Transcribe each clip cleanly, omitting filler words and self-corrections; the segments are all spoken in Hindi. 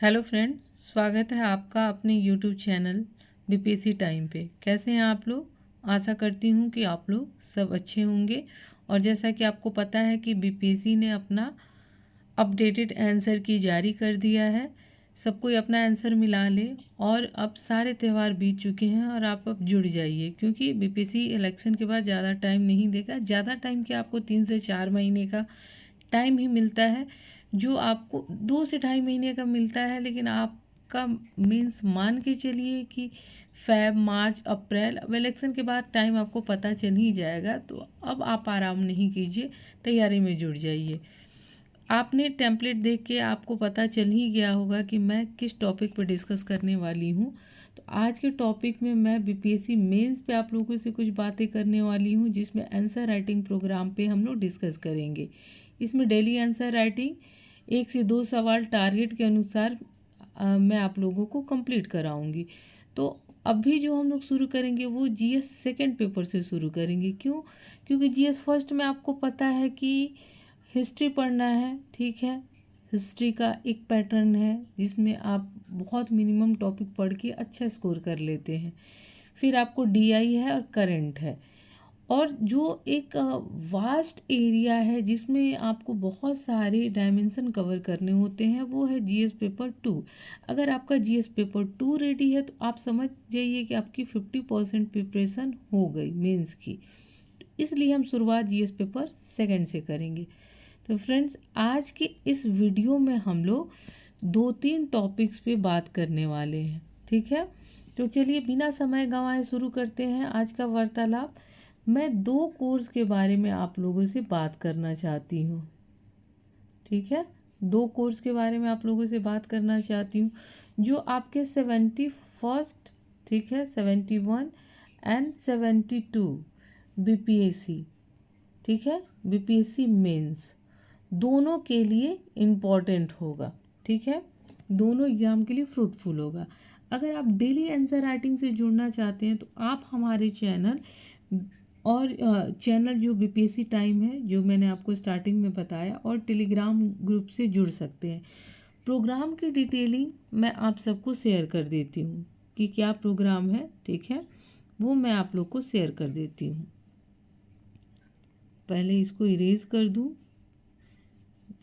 हेलो फ्रेंड, स्वागत है आपका अपने यूट्यूब चैनल बीपीएससी टाइम पे। कैसे हैं आप लोग? आशा करती हूँ कि आप लोग सब अच्छे होंगे। और जैसा कि आपको पता है कि बीपीएससी ने अपना अपडेटेड आंसर की जारी कर दिया है। सब कोई अपना आंसर मिला ले और अब सारे त्यौहार बीत चुके हैं और आप अब जुड़ जाइए, क्योंकि बीपीएससी इलेक्शन के बाद ज़्यादा टाइम नहीं देगा। ज़्यादा टाइम क्या, आपको 3 से 4 महीने का टाइम ही मिलता है, जो आपको 2 से ढाई महीने का मिलता है। लेकिन आपका मीन्स मान के चलिए कि फ़ेब, मार्च, अप्रैल, अब इलेक्शन के बाद टाइम आपको पता चल ही जाएगा। तो अब आप आराम नहीं कीजिए, तैयारी में जुट जाइए। आपने टेम्पलेट देख के आपको पता चल ही गया होगा कि मैं किस टॉपिक पर डिस्कस करने वाली हूँ। तो आज के टॉपिक में मैं बीपीएससी मेंस पे आप लोगों से कुछ बातें करने वाली हूँ, जिसमें आंसर राइटिंग प्रोग्राम पे हम लोग डिस्कस करेंगे। इसमें डेली आंसर राइटिंग 1 से 2 सवाल टारगेट के अनुसार मैं आप लोगों को कंप्लीट कराऊंगी। तो अभी जो हम लोग शुरू करेंगे वो जीएस सेकंड पेपर से शुरू करेंगे। क्यों? क्योंकि जीएस फर्स्ट में आपको पता है कि हिस्ट्री पढ़ना है, ठीक है। हिस्ट्री का एक पैटर्न है जिसमें आप बहुत मिनिमम टॉपिक पढ़ के अच्छा स्कोर कर लेते हैं। फिर आपको डीआई है और करंट है, और जो एक वास्ट एरिया है जिसमें आपको बहुत सारे डायमेंशन कवर करने होते हैं, वो है जीएस पेपर 2। अगर आपका जीएस पेपर 2 रेडी है तो आप समझ जाइए कि आपकी 50% प्रिपरेशन हो गई मेंस की। इसलिए हम शुरुआत जीएस पेपर सेकंड से करेंगे। तो फ्रेंड्स, आज के इस वीडियो में हम लोग 2-3 टॉपिक्स पे बात करने वाले हैं, ठीक है। तो चलिए बिना समय गंवाए शुरू करते हैं आज का वार्तालाप। मैं 2 कोर्स के बारे में आप लोगों से बात करना चाहती हूँ, ठीक है। 2 कोर्स के बारे में आप लोगों से बात करना चाहती हूँ जो आपके 71st, ठीक है, 71 एंड 72 बीपीएससी, ठीक है, बीपीएससी मेंस दोनों के लिए इम्पॉर्टेंट होगा, ठीक है। दोनों एग्ज़ाम के लिए फ्रूटफुल होगा। अगर आप डेली आंसर राइटिंग से जुड़ना चाहते हैं तो आप हमारे चैनल और चैनल जो बीपीएससी टाइम है, जो मैंने आपको स्टार्टिंग में बताया, और टेलीग्राम ग्रुप से जुड़ सकते हैं। प्रोग्राम की डिटेलिंग मैं आप सबको शेयर कर देती हूँ कि क्या प्रोग्राम है, ठीक है, वो मैं आप लोग को शेयर कर देती हूँ। पहले इसको इरेज कर दूँ।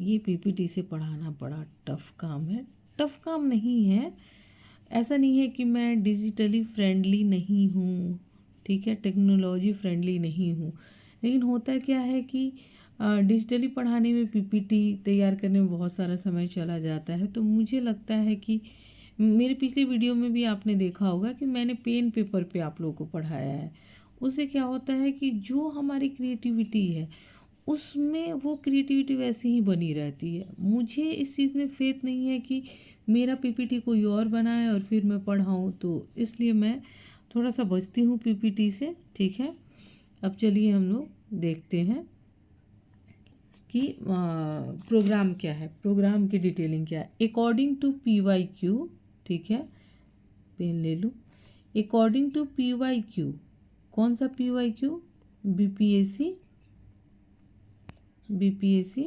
ये पीपीटी से पढ़ाना बड़ा टफ़ काम है। टफ़ काम नहीं है, ऐसा नहीं है कि मैं डिजिटली फ्रेंडली नहीं हूँ, ठीक है, टेक्नोलॉजी फ्रेंडली नहीं हूँ। लेकिन होता क्या है कि डिजिटली पढ़ाने में पीपीटी तैयार करने में बहुत सारा समय चला जाता है। तो मुझे लगता है कि मेरे पिछले वीडियो में भी आपने देखा होगा कि मैंने पेन पेपर पे आप लोगों को पढ़ाया है। उससे क्या होता है कि जो हमारी क्रिएटिविटी है उसमें वो क्रिएटिविटी वैसे ही बनी रहती है। मुझे इस चीज़ में फेथ नहीं है कि मेरा पीपीटी कोई और बनाए और फिर मैं पढ़ाऊँ, तो इसलिए मैं थोड़ा सा बचती हूँ पीपीटी से, ठीक है। अब चलिए हम लोग देखते हैं कि प्रोग्राम क्या है, प्रोग्राम की डिटेलिंग क्या है। अकॉर्डिंग टू PYQ, ठीक है, पेन ले लूँ। अकॉर्डिंग टू PYQ, कौन सा PYQ? BPSC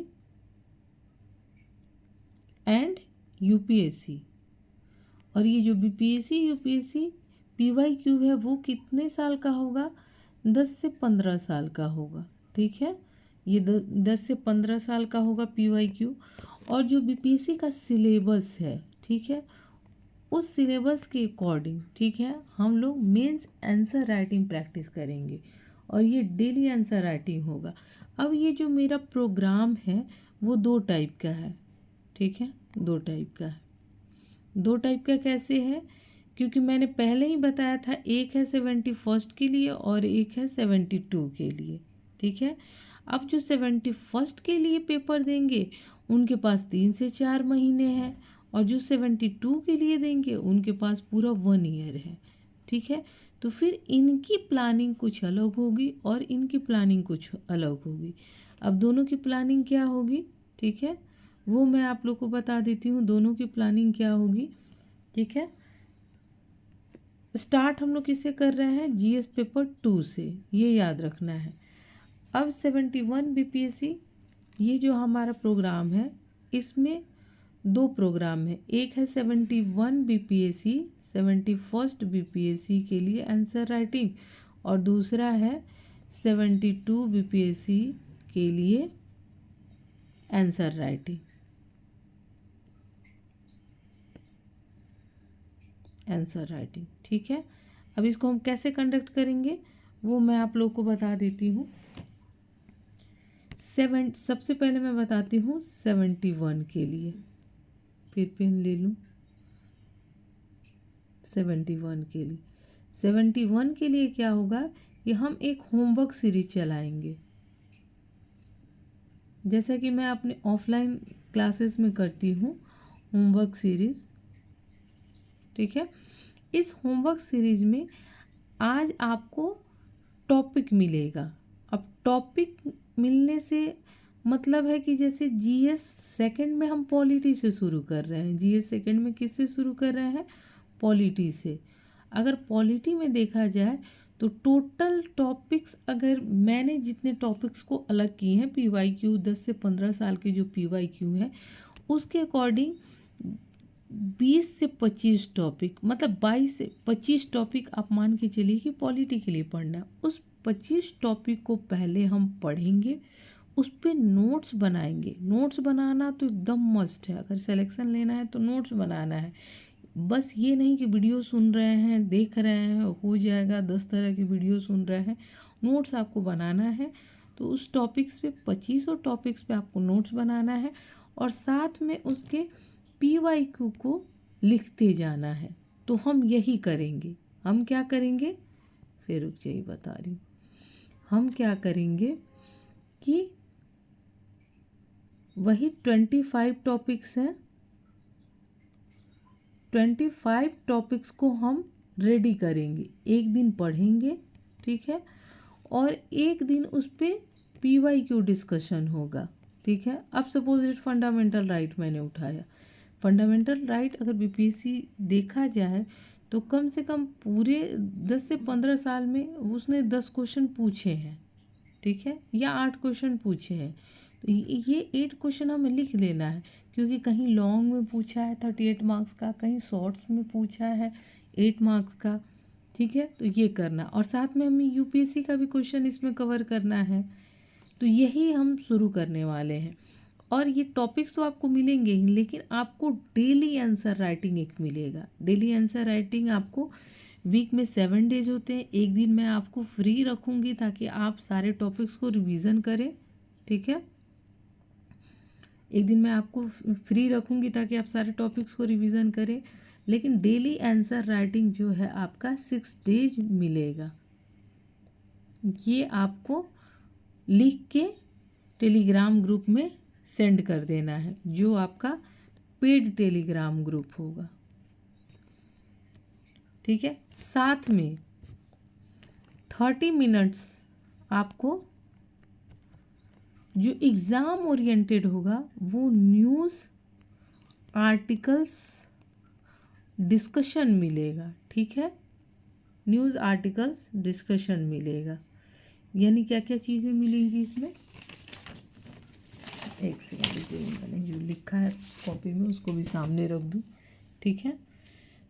and UPSC. और ये जो बीपीएससी यूपीएससी PYQ है वो कितने साल का होगा? 10 से 15 साल का होगा, ठीक है। ये 10 से 15 साल का होगा PYQ। और जो बीपीएससी का सिलेबस है, ठीक है, उस सिलेबस के अकॉर्डिंग, ठीक है, हम लोग मेंस आंसर राइटिंग प्रैक्टिस करेंगे और ये डेली आंसर राइटिंग होगा। अब ये जो मेरा प्रोग्राम है वो 2 टाइप का है, ठीक है, 2 टाइप का है। 2 टाइप का कैसे है? क्योंकि मैंने पहले ही बताया था, एक है 71st के लिए और एक है 72 के लिए, ठीक है। अब जो 71st के लिए पेपर देंगे उनके पास 3 से 4 महीने हैं, और जो 72 के लिए देंगे उनके पास पूरा 1 ईयर है, ठीक है। तो फिर इनकी प्लानिंग कुछ अलग होगी और इनकी प्लानिंग कुछ अलग होगी। अब दोनों की प्लानिंग क्या होगी, ठीक है, वो मैं आप लोग को बता देती हूँ। दोनों की प्लानिंग क्या होगी, ठीक है। स्टार्ट हम लोग किससे कर रहे हैं? जीएस पेपर 2 से, ये याद रखना है। अब 71 बीपीएससी, ये जो हमारा प्रोग्राम है इसमें दो प्रोग्राम है, एक है 71 बीपीएससी 71st बीपीएससी के लिए आंसर राइटिंग और दूसरा है 72 बीपीएससी के लिए आंसर राइटिंग। आंसर राइटिंग, ठीक है। अब इसको हम कैसे कंडक्ट करेंगे वो मैं आप लोग को बता देती हूँ। सबसे पहले मैं बताती हूँ 71 के लिए, फिर पेन ले लूँ। 71 के लिए 71 के लिए क्या होगा कि हम एक होमवर्क सीरीज चलाएंगे, जैसा कि मैं अपने ऑफलाइन क्लासेस में करती हूँ होमवर्क सीरीज, ठीक है। इस होमवर्क सीरीज में आज आपको टॉपिक मिलेगा। अब टॉपिक मिलने से मतलब है कि जैसे जीएस सेकंड में हम पॉलिटी से शुरू कर रहे हैं, जीएस सेकंड में किससे शुरू कर रहे हैं, पॉलिटी से। अगर पॉलिटी में देखा जाए तो टोटल टॉपिक्स, अगर मैंने जितने टॉपिक्स को अलग किए हैं पीवाईक्यू 10 से 15 साल के जो पीवाईक्यू है उसके अकॉर्डिंग 20 से 25 टॉपिक, मतलब 22 से 25 टॉपिक आप मान के चलिए कि पॉलिटी के लिए पढ़ना है। उस 25 टॉपिक को पहले हम पढ़ेंगे, उस पर नोट्स बनाएंगे। नोट्स बनाना तो एकदम मस्ट है, अगर सिलेक्शन लेना है तो नोट्स बनाना है। बस ये नहीं कि वीडियो सुन रहे हैं, देख रहे हैं, हो जाएगा, 10 तरह की वीडियो सुन रहे हैं, नोट्स आपको बनाना है। तो उस टॉपिक्स पे 25 टॉपिक्स पे आपको नोट्स बनाना है और साथ में उसके पीवाईक्यू को लिखते जाना है। तो हम यही करेंगे। हम क्या करेंगे, फिर रुक जाइए बता रही हूँ। हम क्या करेंगे कि वही 25 टॉपिक्स हैं, 25 टॉपिक्स को हम रेडी करेंगे, एक दिन पढ़ेंगे, ठीक है, और एक दिन उस पर पीवाईक्यू डिस्कशन होगा, ठीक है। अब सपोज इट फंडामेंटल राइट मैंने उठाया, फंडामेंटल राइट अगर बीपीएससी देखा जाए तो कम से कम पूरे 10 से 15 साल में उसने 10 क्वेश्चन पूछे हैं, ठीक है, या 8 क्वेश्चन पूछे हैं। तो ये 8 क्वेश्चन हमें लिख लेना है, क्योंकि कहीं लॉन्ग में पूछा है 38 मार्क्स का, कहीं शॉर्ट्स में पूछा है 8 मार्क्स का, ठीक है। तो ये करना, और साथ में हमें यूपीएससी का भी क्वेश्चन इसमें कवर करना है। तो यही हम शुरू करने वाले हैं। और ये टॉपिक्स तो आपको मिलेंगे ही, लेकिन आपको डेली आंसर राइटिंग एक मिलेगा। डेली आंसर राइटिंग आपको वीक में 7 डेज होते हैं। एक दिन मैं आपको फ्री रखूँगी ताकि आप सारे टॉपिक्स को रिवीजन करें, ठीक है। एक दिन मैं आपको फ्री रखूँगी ताकि आप सारे टॉपिक्स को रिवीजन करें, लेकिन डेली आंसर राइटिंग जो है आपका 6 डेज मिलेगा। ये आपको लिख के टेलीग्राम ग्रुप में सेंड कर देना है, जो आपका पेड टेलीग्राम ग्रुप होगा, ठीक है। साथ में 30 मिनट्स आपको जो एग्ज़ाम ओरिएंटेड होगा वो न्यूज़ आर्टिकल्स डिस्कशन मिलेगा, ठीक है। न्यूज़ आर्टिकल्स डिस्कशन मिलेगा, यानी क्या क्या चीज़ें मिलेंगी इसमें, एक सेकंड, मैंने जो लिखा है कॉपी में उसको भी सामने रख दूँ, ठीक है।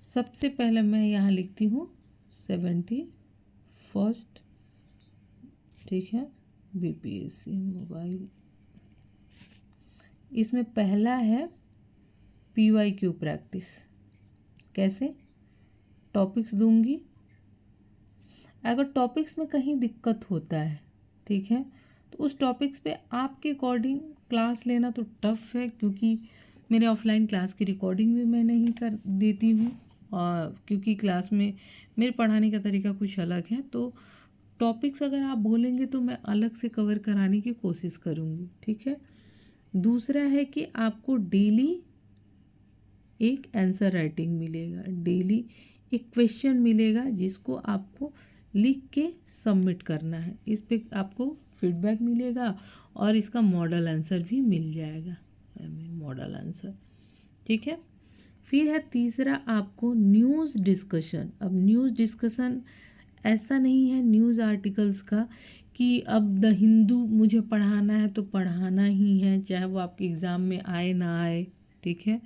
सबसे पहले मैं यहाँ लिखती हूँ 71st, ठीक है, बीपीएससी मोबाइल। इसमें पहला है पीवाईक्यू प्रैक्टिस। कैसे, टॉपिक्स दूंगी, अगर टॉपिक्स में कहीं दिक्कत होता है, ठीक है, तो उस टॉपिक्स पे आपके अकॉर्डिंग क्लास लेना तो टफ़ है, क्योंकि मेरे ऑफलाइन क्लास की रिकॉर्डिंग भी मैं नहीं कर देती हूँ, और क्योंकि क्लास में मेरे पढ़ाने का तरीका कुछ अलग है। तो टॉपिक्स अगर आप बोलेंगे तो मैं अलग से कवर कराने की कोशिश करूँगी, ठीक है। दूसरा है कि आपको डेली एक आंसर राइटिंग मिलेगा, डेली एक क्वेश्चन मिलेगा जिसको आपको लिख के सबमिट करना है। इस पे आपको फीडबैक मिलेगा और इसका मॉडल आंसर भी मिल जाएगा, मॉडल आंसर, ठीक है। फिर है तीसरा आपको न्यूज़ डिस्कशन। अब न्यूज़ डिस्कशन ऐसा नहीं है न्यूज़ आर्टिकल्स का कि अब द हिंदू मुझे पढ़ाना है तो पढ़ाना ही है, चाहे वो आपके एग्ज़ाम में आए ना आए, ठीक है।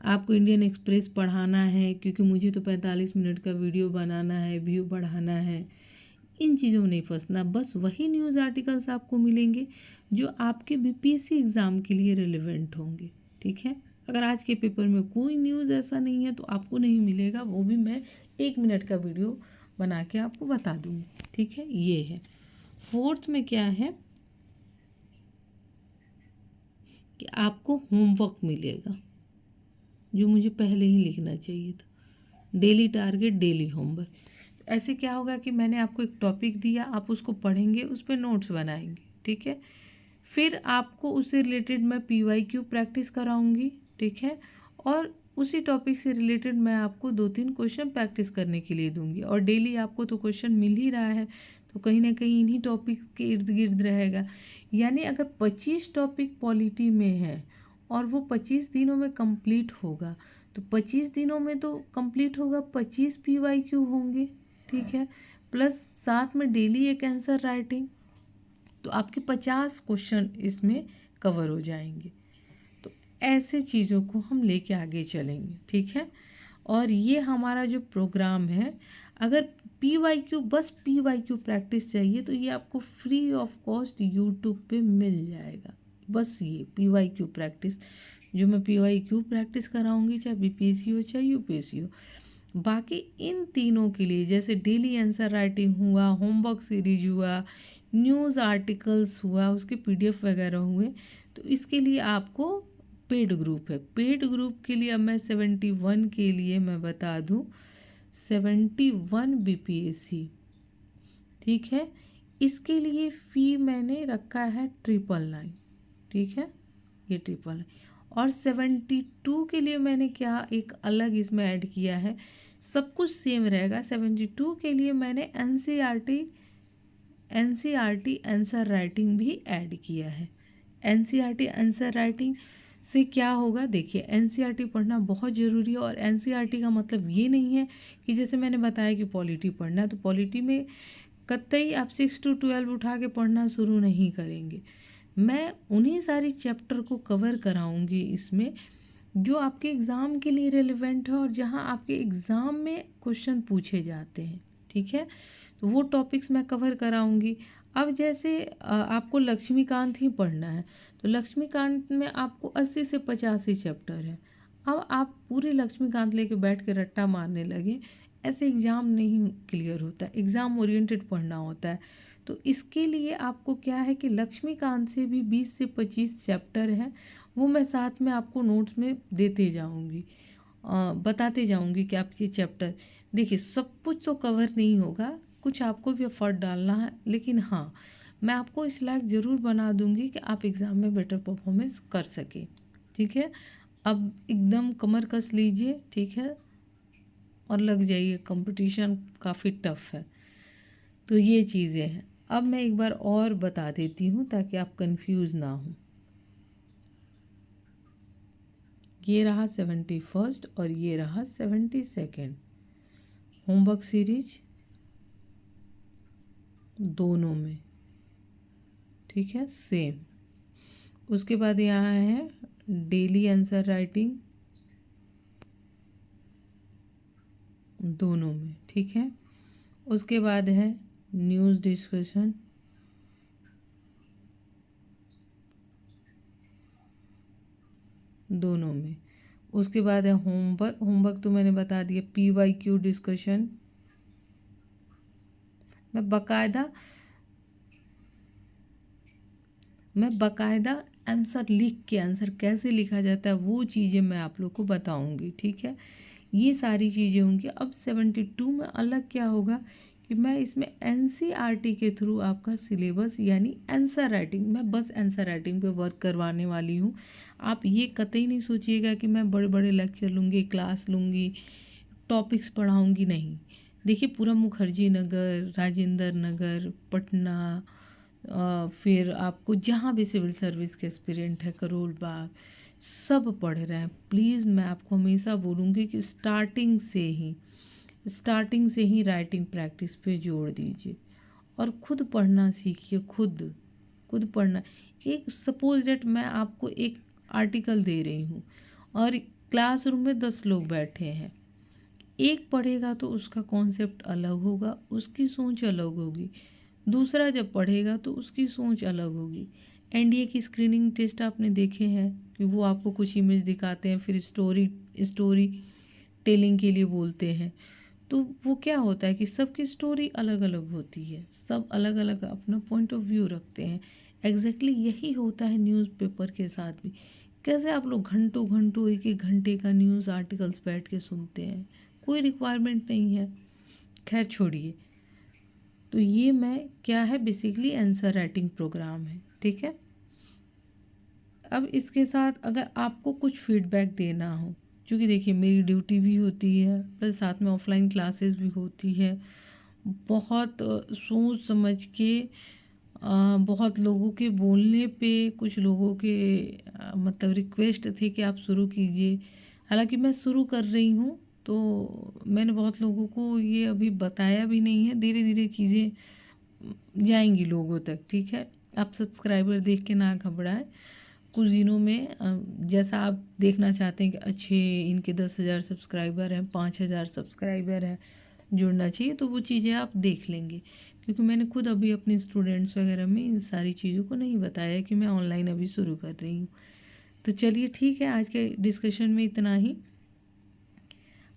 आपको इंडियन एक्सप्रेस पढ़ाना है क्योंकि मुझे तो 45 मिनट का वीडियो बनाना है, व्यू बढ़ाना है, इन चीज़ों में नहीं फंसना। बस वही न्यूज़ आर्टिकल्स आपको मिलेंगे जो आपके बीपीएससी एग्ज़ाम के लिए रिलेवेंट होंगे, ठीक है। अगर आज के पेपर में कोई न्यूज़ ऐसा नहीं है तो आपको नहीं मिलेगा, वो भी मैं 1 मिनट का वीडियो बना के आपको बता दूँगी, ठीक है। ये है। फोर्थ में क्या है कि आपको होमवर्क मिलेगा जो मुझे पहले ही लिखना चाहिए था। Daily target, daily homework. ऐसे क्या होगा कि मैंने आपको एक टॉपिक दिया, आप उसको पढ़ेंगे, उस पर नोट्स बनाएंगे, ठीक है। फिर आपको उससे रिलेटेड मैं PYQ प्रैक्टिस कराऊंगी, ठीक है। और उसी टॉपिक से रिलेटेड मैं आपको 2-3 क्वेश्चन प्रैक्टिस करने के लिए दूंगी। और डेली आपको तो क्वेश्चन मिल ही रहा है, तो कहीं ना कहीं इन्हीं टॉपिक के इर्द गिर्द रहेगा। यानी अगर 25 टॉपिक पॉलिटी में है और वो 25 दिनों में कंप्लीट होगा, तो 25 दिनों में तो कंप्लीट होगा, 25 PYQ होंगे, ठीक है। प्लस साथ में डेली एक आंसर राइटिंग, तो आपके 50 क्वेश्चन इसमें कवर हो जाएंगे। तो ऐसे चीज़ों को हम लेके आगे चलेंगे, ठीक है। और ये हमारा जो प्रोग्राम है, अगर PYQ, बस PYQ प्रैक्टिस चाहिए तो ये आपको फ्री ऑफ कॉस्ट यूट्यूब पे मिल जाएगा। बस ये PYQ प्रैक्टिस, जो मैं PYQ प्रैक्टिस कराऊंगी, चाहे BPSC हो चाहे UPSC हो। बाकी इन तीनों के लिए, जैसे डेली आंसर राइटिंग हुआ, होमवर्क सीरीज हुआ, न्यूज़ आर्टिकल्स हुआ, उसके PDF वगैरह हुए, तो इसके लिए आपको पेड ग्रुप है। पेड ग्रुप के लिए अब मैं 71 के लिए मैं बता दूं, 71 BPSC, ठीक है। इसके लिए फ़ी मैंने रखा है 999, ठीक है, ये 999। और 72 के लिए मैंने क्या एक अलग इसमें ऐड किया है, सब कुछ सेम रहेगा। 72 के लिए मैंने NCERT आंसर राइटिंग भी ऐड किया है। NCERT आंसर राइटिंग से क्या होगा, देखिए NCERT पढ़ना बहुत ज़रूरी है। और NCERT का मतलब ये नहीं है कि जैसे मैंने बताया कि पॉलिटी पढ़ना है, तो पॉलिटी में कतई आप 6 to 12 उठा के पढ़ना शुरू नहीं करेंगे। मैं उन्हीं सारी चैप्टर को कवर कराऊंगी इसमें जो आपके एग्ज़ाम के लिए रेलेवेंट है और जहां आपके एग्ज़ाम में क्वेश्चन पूछे जाते हैं, ठीक है। तो वो टॉपिक्स मैं कवर कराऊंगी। अब जैसे आपको लक्ष्मीकांत ही पढ़ना है, तो लक्ष्मीकांत में आपको 80 से 85 चैप्टर है। अब आप पूरे लक्ष्मीकांत लेके बैठ के रट्टा मारने लगे, ऐसे एग्ज़ाम नहीं क्लियर होता, एग्ज़ाम ओरिएंटेड पढ़ना होता है। तो इसके लिए आपको क्या है कि लक्ष्मीकांत से भी 20 से 25 चैप्टर हैं, वो मैं साथ में आपको नोट्स में देते जाऊंगी, बताते जाऊंगी कि आप ये चैप्टर देखिए। सब कुछ तो कवर नहीं होगा, कुछ आपको भी एफर्ट डालना है, लेकिन हाँ, मैं आपको इस लायक ज़रूर बना दूंगी कि आप एग्ज़ाम में बेटर परफॉर्मेंस कर सकें, ठीक है। अब एकदम कमर कस लीजिए, ठीक है, और लग जाइए, कंपटीशन काफ़ी टफ है। तो ये चीज़ें हैं। अब मैं एक बार और बता देती हूँ ताकि आप कंफ्यूज ना हो। ये रहा 71 और ये रहा 72 होमवर्क सीरीज दोनों में, ठीक है, सेम। उसके बाद यहाँ है डेली आंसर राइटिंग दोनों में, ठीक है। उसके बाद है न्यूज़ डिस्कशन दोनों में। उसके बाद है होमवर्क तो मैंने बता दिया। PYQ डिस्कशन मैं बकायदा आंसर लिख के, आंसर कैसे लिखा जाता है वो चीज़ें मैं आप लोग को बताऊंगी, ठीक है। ये सारी चीज़ें होंगी। अब 72 में अलग क्या होगा कि मैं इसमें NCERT के थ्रू आपका सिलेबस यानी आंसर राइटिंग, मैं बस आंसर राइटिंग पे वर्क करवाने वाली हूँ। आप ये कतई नहीं सोचिएगा कि मैं बड़े बड़े लेक्चर लूँगी, क्लास लूँगी, टॉपिक्स पढ़ाऊँगी, नहीं। देखिए, पूरा मुखर्जी नगर, राजेंद्र नगर, पटना, फिर आपको जहाँ भी सिविल सर्विस के एस्पिरेंट है, करोल बाग, सब पढ़ रहे हैं। प्लीज़ मैं आपको हमेशा बोलूँगी कि स्टार्टिंग से ही राइटिंग प्रैक्टिस पे जोड़ दीजिए और खुद पढ़ना सीखिए। खुद पढ़ना। एक सपोज दैट मैं आपको एक आर्टिकल दे रही हूँ और क्लासरूम में 10 लोग बैठे हैं, एक पढ़ेगा तो उसका कॉन्सेप्ट अलग होगा, उसकी सोच अलग होगी, दूसरा जब पढ़ेगा तो उसकी सोच अलग होगी। एनडीए की स्क्रीनिंग टेस्ट आपने देखे हैं कि वो आपको कुछ इमेज दिखाते हैं, फिर स्टोरी टेलिंग के लिए बोलते हैं। तो वो क्या होता है कि सबकी स्टोरी अलग अलग होती है, सब अलग अलग अपना पॉइंट ऑफ व्यू रखते हैं। एग्जैक्टली यही होता है न्यूज़पेपर के साथ भी। कैसे आप लोग घंटों घंटों 1-1 घंटे का न्यूज़ आर्टिकल्स बैठ के सुनते हैं, कोई रिक्वायरमेंट नहीं है। खैर छोड़िए। तो ये मैं क्या है, बेसिकली आंसर राइटिंग प्रोग्राम है, ठीक है। अब इसके साथ अगर आपको कुछ फीडबैक देना हो, क्योंकि देखिए मेरी ड्यूटी भी होती है प्लस साथ में ऑफलाइन क्लासेस भी होती है, बहुत सोच समझ के बहुत लोगों के बोलने पे कुछ लोगों के मतलब रिक्वेस्ट थे कि आप शुरू कीजिए। हालांकि मैं शुरू कर रही हूँ, तो मैंने बहुत लोगों को ये अभी बताया भी नहीं है। धीरे धीरे चीज़ें जाएंगी लोगों तक, ठीक है। आप सब्सक्राइबर देख के ना घबराएं। कुछ दिनों में जैसा आप देखना चाहते हैं कि अच्छे इनके 10,000 सब्सक्राइबर हैं, 5,000 सब्सक्राइबर हैं, जुड़ना चाहिए, तो वो चीज़ें आप देख लेंगे। क्योंकि मैंने खुद अभी अपने स्टूडेंट्स वगैरह में इन सारी चीज़ों को नहीं बताया कि मैं ऑनलाइन अभी शुरू कर रही हूँ। तो चलिए ठीक है, आज के डिस्कशन में इतना ही।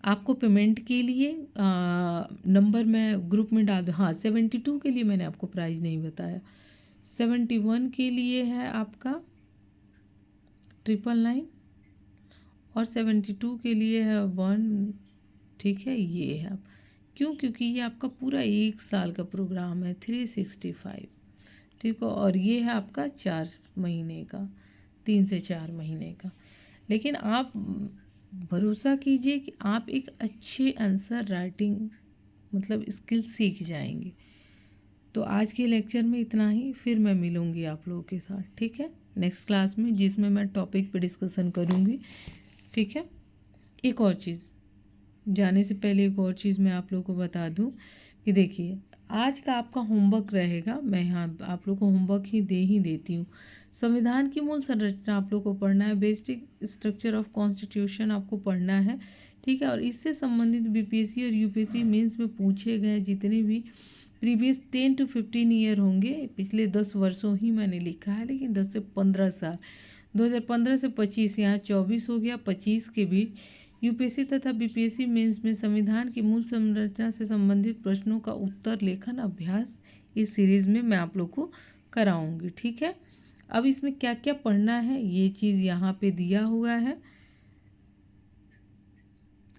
आपको पेमेंट के लिए नंबर मैं ग्रुप में डाल दूँ। हाँ, 72 के लिए मैंने आपको प्राइस नहीं बताया। 71 के लिए है आपका 999 और 72 के लिए है 1, ठीक है। ये है आप क्यों, क्योंकि ये आपका पूरा 1 साल का प्रोग्राम है, 365, ठीक है। और ये है आपका 4 महीने का, 3 से 4 महीने का। लेकिन आप भरोसा कीजिए कि आप एक अच्छे आंसर राइटिंग मतलब स्किल सीख जाएंगे। तो आज के लेक्चर में इतना ही, फिर मैं मिलूँगी आप लोगों के साथ, ठीक है, नेक्स्ट क्लास में, जिसमें मैं टॉपिक पे डिस्कशन करूँगी, ठीक है। एक और चीज़ जाने से पहले एक और चीज़ मैं आप लोगों को बता दूं कि देखिए आज का आपका होमवर्क रहेगा। मैं यहाँ आप लोगों को होमवर्क ही देती हूँ। संविधान की मूल संरचना आप लोगों को पढ़ना है, बेसिक स्ट्रक्चर ऑफ कॉन्स्टिट्यूशन आपको पढ़ना है, ठीक है। और इससे संबंधित बीपीएससी और यूपीएससी मेंस में पूछे गए जितने भी प्रीवियस 10 to 15 ईयर होंगे, पिछले 10 वर्षों ही मैंने लिखा है, लेकिन 10 से 15 साल, 2015 से 25, यहाँ 24 हो गया, 25 के बीच यूपीएससी तथा बीपीएससी मेंस में संविधान की मूल संरचना से संबंधित प्रश्नों का उत्तर लेखन अभ्यास इस सीरीज़ में मैं आप लोग को कराऊंगी, ठीक है। अब इसमें क्या क्या पढ़ना है ये चीज़ यहाँ पे दिया हुआ है।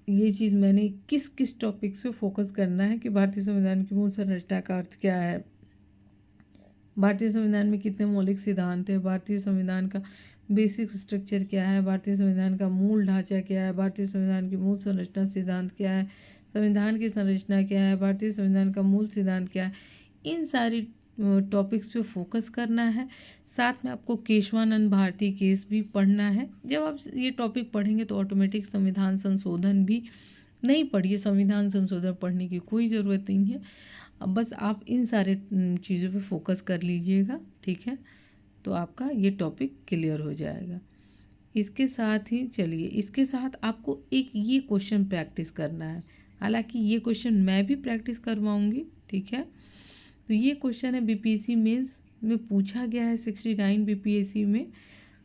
ये चीज़ मैंने किस किस टॉपिक से फोकस करना है कि भारतीय संविधान की मूल संरचना का अर्थ क्या है, भारतीय संविधान में कितने मौलिक सिद्धांत हैं, भारतीय संविधान का बेसिक स्ट्रक्चर क्या है, भारतीय संविधान का मूल ढांचा क्या है, भारतीय संविधान की मूल संरचना सिद्धांत क्या है, संविधान की संरचना क्या है, भारतीय संविधान का मूल सिद्धांत क्या है, इन सारी टॉपिक्स पे फोकस करना है। साथ में आपको केशवानंद भारती केस भी पढ़ना है। जब आप ये टॉपिक पढ़ेंगे तो ऑटोमेटिक संविधान संशोधन भी नहीं पढ़िए, संविधान संशोधन पढ़ने की कोई ज़रूरत नहीं है। अब बस आप इन सारे चीज़ों पे फोकस कर लीजिएगा, ठीक है, तो आपका ये टॉपिक क्लियर हो जाएगा। इसके साथ ही चलिए, इसके साथ आपको एक ये क्वेश्चन प्रैक्टिस करना है। हालांकि ये क्वेश्चन मैं भी प्रैक्टिस करवाऊंगी, ठीक है। तो ये क्वेश्चन है बीपीएससी मेंस में पूछा गया है, 69 बीपीएससी में,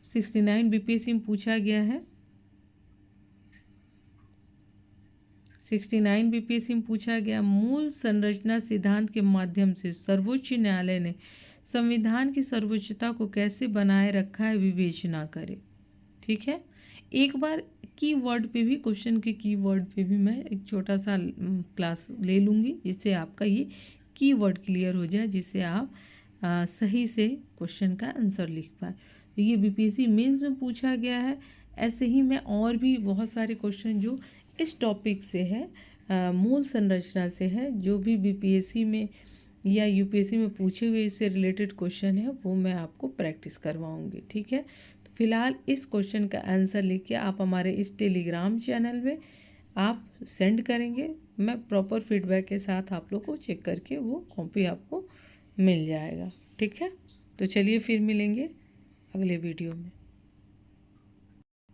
69 बीपीएससी में पूछा गया है, 69 बीपीएससी में पूछा गया। मूल संरचना सिद्धांत के माध्यम से सर्वोच्च न्यायालय ने संविधान की सर्वोच्चता को कैसे बनाए रखा है, विवेचना करें, ठीक है। एक बार कीवर्ड पे भी, क्वेश्चन के कीवर्ड पे भी मैं एक छोटा सा क्लास ले लूँगी, जिससे आपका ये कीवर्ड क्लियर हो जाए, जिससे आप सही से क्वेश्चन का आंसर लिख पाए। तो ये बीपीएससी मेंस में पूछा गया है। ऐसे ही मैं और भी बहुत सारे क्वेश्चन जो इस टॉपिक से है, मूल संरचना से है, जो भी बीपीएससी में या यूपीएससी में पूछे हुए इससे रिलेटेड क्वेश्चन है, वो मैं आपको प्रैक्टिस करवाऊंगी, ठीक है। तो फिलहाल इस क्वेश्चन का आंसर लेके आप हमारे इस टेलीग्राम चैनल में आप सेंड करेंगे, मैं प्रॉपर फीडबैक के साथ आप लोग को चेक करके वो कॉपी आपको मिल जाएगा, ठीक है। तो चलिए फिर मिलेंगे अगले वीडियो में।